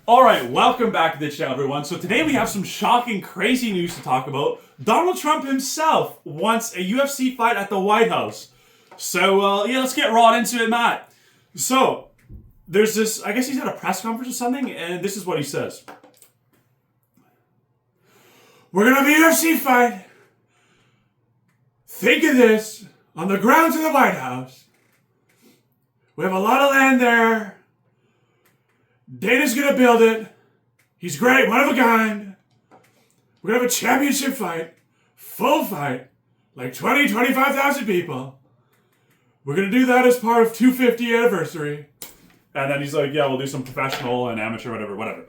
Alright, welcome back to the channel, everyone. So today we have some shocking, crazy news to talk about. Donald Trump himself wants a UFC fight at the White House. So, yeah, let's get right into it, Matt. So, there's this, I guess he's at a press conference or something, and this is what he says. We're gonna have a UFC fight. Think of this, on the grounds of the White House. We have a lot of land there. Dana's gonna build it. He's great, one of a kind. We're gonna have a championship fight, full fight, like 20, 25,000 people. We're gonna do that as part of 250 anniversary. And then he's like, yeah, we'll do some professional and amateur, whatever.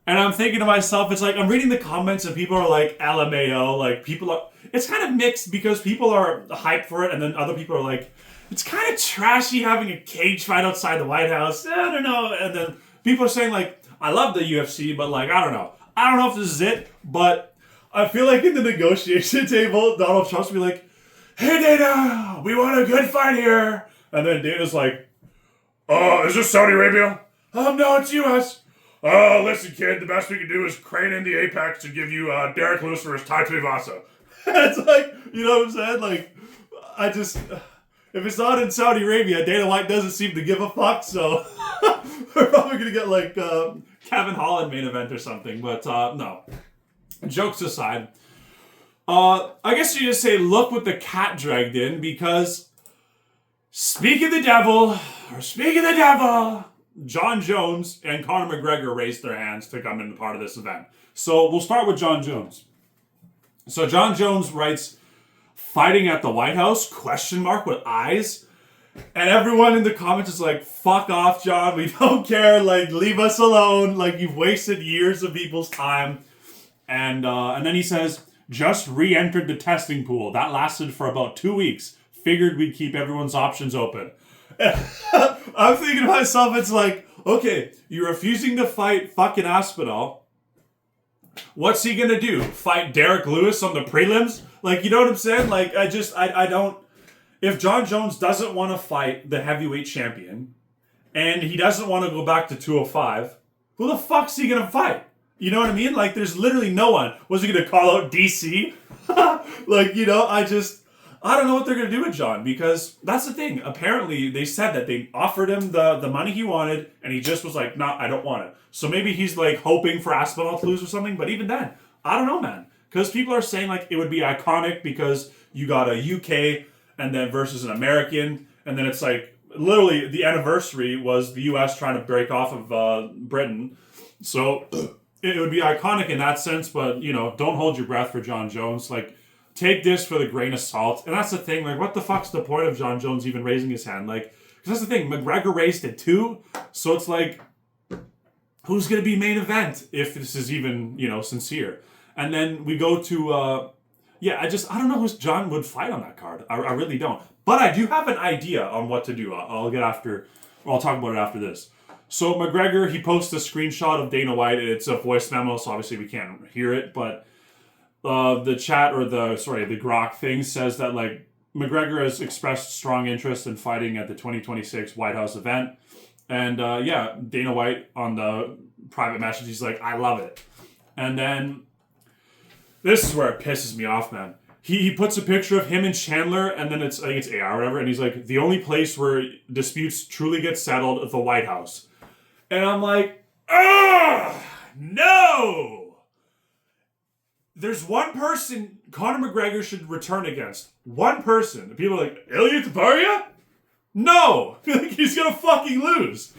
And I'm thinking to myself, it's like, I'm reading the comments and people are like, LMAO, like people are, it's kind of mixed because people are hyped for it and then other people are like, it's kind of trashy having a cage fight outside the White House. I don't know. And then people are saying like, I love the UFC, but like, I don't know. I don't know if this is it, but I feel like in the negotiation table, Donald Trump's be like, hey Dana, we want a good fight here. And then Dana's like, oh, is this Saudi Arabia? No, it's US. Oh, listen kid, the best we can do is crane in the apex and give you Derek Lewis versus Tai Tuivasa. It's like, you know what I'm saying? Like, I just... If it's not in Saudi Arabia, Dana White doesn't seem to give a fuck, so we're probably going to get like Kevin Holland main event or something, but no. Jokes aside, I guess you just say look what the cat dragged in, because speak of the devil, John Jones and Conor Mcgregor raised their hands to come into part of this event. So we'll start with John Jones. So John Jones writes, fighting at the White House, question mark with eyes. And everyone in the comments is like, fuck off, John, we don't care, like, leave us alone, like, you've wasted years of people's time. And then he says, just re-entered the testing pool. That lasted for about 2 weeks. Figured we'd keep everyone's options open. I'm thinking to myself, it's like, okay, you're refusing to fight fucking Aspinall. What's he gonna do? Fight Derek Lewis on the prelims? Like, you know what I'm saying? Like, I don't... If John Jones doesn't want to fight the heavyweight champion, and he doesn't want to go back to 205, who the fuck's he gonna fight? You know what I mean? Like, there's literally no one. Was he gonna call out DC? Like, you know, I don't know what they're gonna do with John, because that's the thing. Apparently, they said that they offered him the money he wanted, and he just was like, nah, I don't want it. So maybe he's like hoping for Aspinall to lose or something, but even then, I don't know, man. Because people are saying like it would be iconic because you got a UK and then versus an American, and then it's like literally the anniversary was the US trying to break off of Britain. So it would be iconic in that sense, but you know, don't hold your breath for John Jones. Like, take this for the grain of salt. And that's the thing, like, what the fuck's the point of John Jones even raising his hand? Like, because that's the thing, McGregor raised it too, so it's like, who's going to be main event if this is even, you know, sincere? And then we go to, I don't know who John would fight on that card. I really don't. But I do have an idea on what to do. I'll talk about it after this. So McGregor, he posts a screenshot of Dana White. It's a voice memo, so obviously we can't hear it. But the chat, or the Grok thing says that, like, McGregor has expressed strong interest in fighting at the 2026 White House event. And Dana White on the private message, he's like, I love it. And then, this is where it pisses me off, man. He puts a picture of him and Chandler, and then I think it's AR or whatever, and he's like, the only place where disputes truly get settled is the White House. And I'm like, no! There's one person Conor McGregor should return against. One person. And people are like, Ilia? No! He's gonna fucking lose.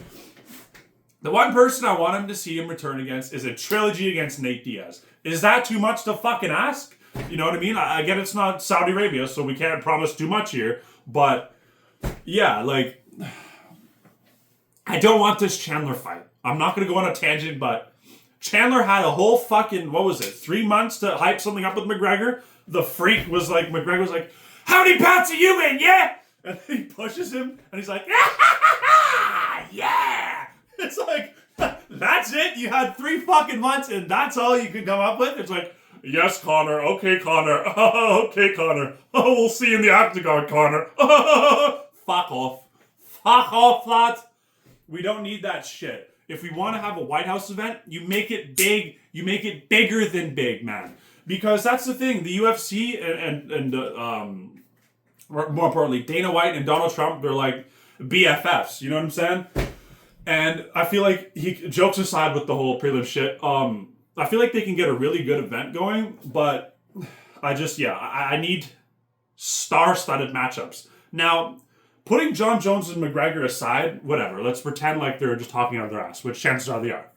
The one person I want him to see him return against is a trilogy against Nate Diaz. Is that too much to fucking ask? You know what I mean? I get it's not Saudi Arabia, so we can't promise too much here. But, yeah, like, I don't want this Chandler fight. I'm not going to go on a tangent, but Chandler had a whole fucking, 3 months to hype something up with McGregor? The freak was like, McGregor was like, how many pounds are you in, yeah? And he pushes him, and he's like, yeah! It's like, that's it? You had 3 fucking months, and that's all you could come up with? It's like, yes, Conor. Okay, Conor. Okay, Conor. Oh, we'll see you in the octagon, Conor. Fuck off. Fuck off, lad. We don't need that shit. if we want to have a Whitehouse event, you make it big. You make it bigger than big, man. Because that's the thing. The UFC and more importantly, Dana White and Donald Trump, they're like BFFs. You know what I'm saying? And I feel like, jokes aside with the whole prelim shit, I feel like they can get a really good event going, but I need star-studded matchups. Now, putting Jon Jones and McGregor aside, whatever, let's pretend like they're just talking out of their ass, which chances are they are.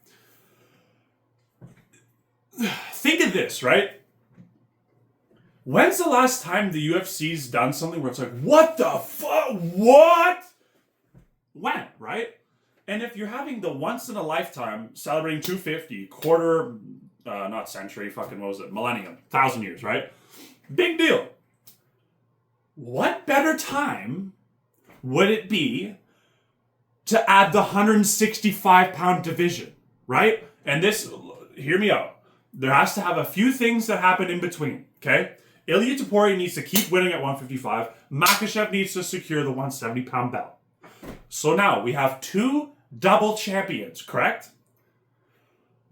Think of this, right? When's the last time the UFC's done something where it's like, what the fuck? What? When, right? And if you're having the once in a lifetime celebrating 250, quarter, not century, fucking what was it? Millennium, 1,000 years, right? Big deal. What better time would it be to add the 165-pound division, right? And this, hear me out. There has to have a few things that happen in between, okay? Ilia Topuria needs to keep winning at 155. Makhachev needs to secure the 170-pound belt. So now we have 2 double champions, correct?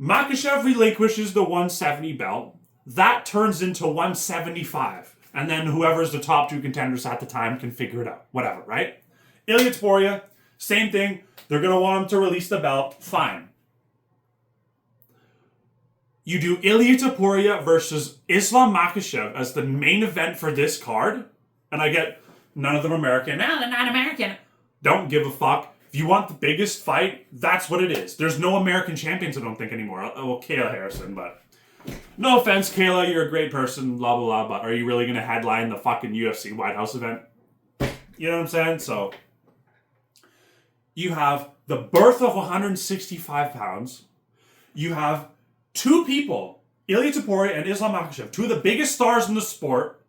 Makhachev relinquishes the 170 belt. That turns into 175. And then whoever's the top 2 contenders at the time can figure it out. Whatever, right? Ilia Topuria, same thing. They're going to want him to release the belt. Fine. You do Ilia Topuria versus Islam Makhachev as the main event for this card. And I get none of them American. No, they're not American. Don't give a fuck. If you want the biggest fight, that's what it is. There's no American champions, I don't think, anymore. Well, Kayla Harrison, but... No offense, Kayla, you're a great person, blah, blah, blah, but are you really going to headline the fucking UFC Whitehouse event? You know what I'm saying? So, you have the birth of 165 pounds. You have 2 people, Ilia Topuria and Islam Makhachev, 2 of the biggest stars in the sport,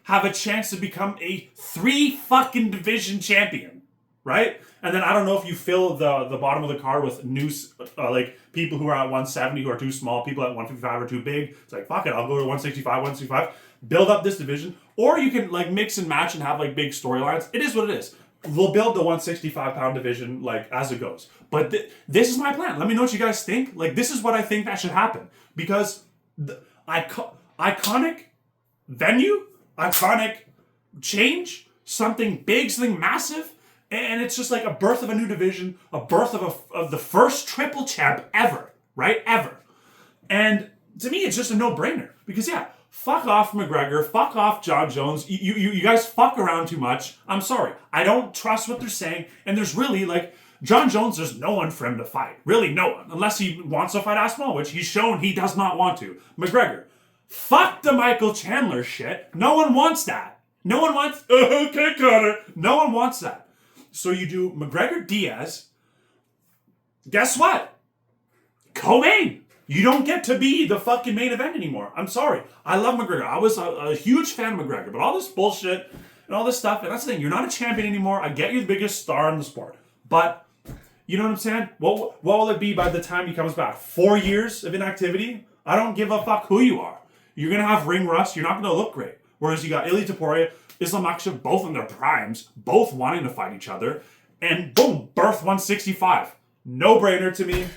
have a chance to become a 3 fucking division champion, right? And then I don't know if you fill the bottom of the card with new, like people who are at 170 who are too small, people at 155 are too big. It's like, fuck it, I'll go to 165, 165, build up this division. Or you can like mix and match and have like big storylines. It is what it is. We'll build the 165-pound division like as it goes. But this is my plan. Let me know what you guys think. Like, this is what I think that should happen. Because the iconic venue, iconic change, something big, something massive, and it's just like a birth of a new division, a birth of the first triple champ ever, right? Ever. And to me, it's just a no-brainer. Because, yeah, fuck off McGregor, fuck off Jon Jones. You guys fuck around too much. I'm sorry. I don't trust what they're saying. And there's really, like, Jon Jones, there's no one for him to fight. Really no one. Unless he wants to fight Aspinall, which he's shown he does not want to. McGregor, fuck the Michael Chandler shit. No one wants that. No one wants... Okay, Conor. No one wants that. So you do McGregor Diaz. Guess what? Co-main. You don't get to be the fucking main event anymore. I'm sorry. I love McGregor. I was a huge fan of McGregor. But all this bullshit and all this stuff, and that's the thing. You're not a champion anymore. I get you're the biggest star in the sport. But, you know what I'm saying? What will it be by the time he comes back? 4 years of inactivity? I don't give a fuck who you are. You're going to have ring rust. You're not going to look great. Whereas you got Ilia Topuria, Islam Makhachev, both in their primes, both wanting to fight each other, and boom, birth 165. No-brainer to me.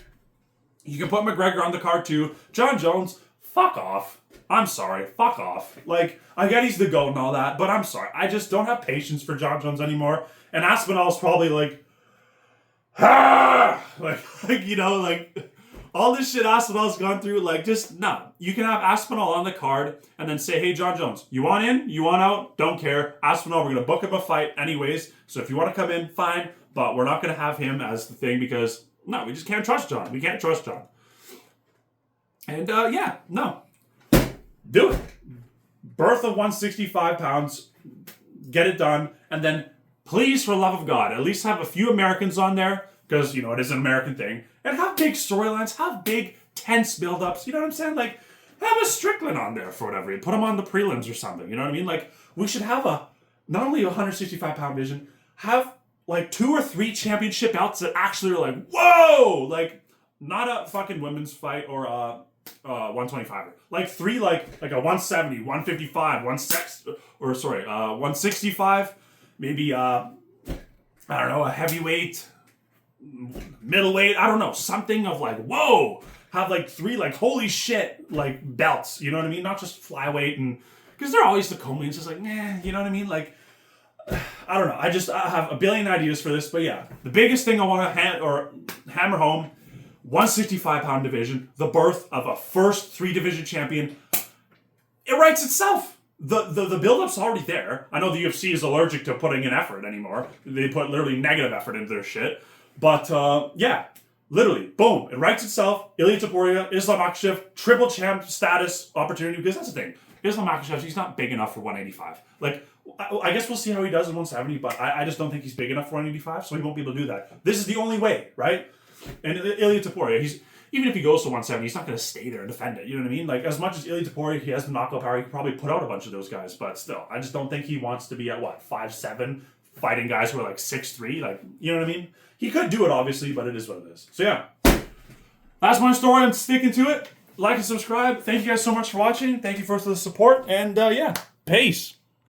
You can put McGregor on the card too. Jon Jones, fuck off. I'm sorry, fuck off. Like, I get he's the GOAT and all that, but I'm sorry. I just don't have patience for Jon Jones anymore. And Aspinall's probably like, like, you know, like, all this shit Aspinall's gone through, like, just, no. You can have Aspinall on the card and then say, hey, Jon Jones, you want in? You want out? Don't care. Aspinall, we're going to book him a fight anyways. So if you want to come in, fine. But we're not going to have him as the thing because, no, we just can't trust Jon. We can't trust Jon. And, yeah, no. Do it. Birth of 165 pounds. Get it done. And then, please, for the love of God, at least have a few Americans on there because, you know, it is an American thing. And have big storylines, have big, tense build-ups, you know what I'm saying? Like, have a Strickland on there for whatever. Put him on the prelims or something, you know what I mean? Like, we should have not only a 165-pound division, have, like, 2 or 3 championship bouts that actually are like, whoa! Like, not a fucking women's fight or a 125er. Like, 3, like a 170, 155, 165, maybe, I don't know, a heavyweight... middleweight, I don't know, something of like, whoa, have like 3 like holy shit like belts, you know what I mean? Not just flyweight, and because they're always the co-mains, just like, nah, you know what I mean? Like, I don't know. I have a billion ideas for this, but yeah, the biggest thing I want to hammer home: 165-pound division, the birth of a first 3-division champion. It writes itself. The build-up's already there. I know the UFC is allergic to putting in effort anymore. They put literally negative effort into their shit. But yeah, literally, boom, it writes itself. Ilia Topuria, Islam Makhachev, triple champ status opportunity. Because that's the thing, Islam Makhachev, he's not big enough for 185. Like, I guess we'll see how he does in 170, but I just don't think he's big enough for 185, so he won't be able to do that. This is the only way, right? And Ilia Topuria, even if he goes to 170, he's not going to stay there and defend it. You know what I mean? Like, as much as Ilia Topuria, he has the knockout power, he could probably put out a bunch of those guys, but still, I just don't think he wants to be at, 5'7", fighting guys who are like 6'3", like, you know what I mean? He could do it, obviously, but it is what it is. So yeah, that's my story. I'm sticking to it. Like and subscribe. Thank you guys so much for watching. Thank you for the support, and yeah, peace.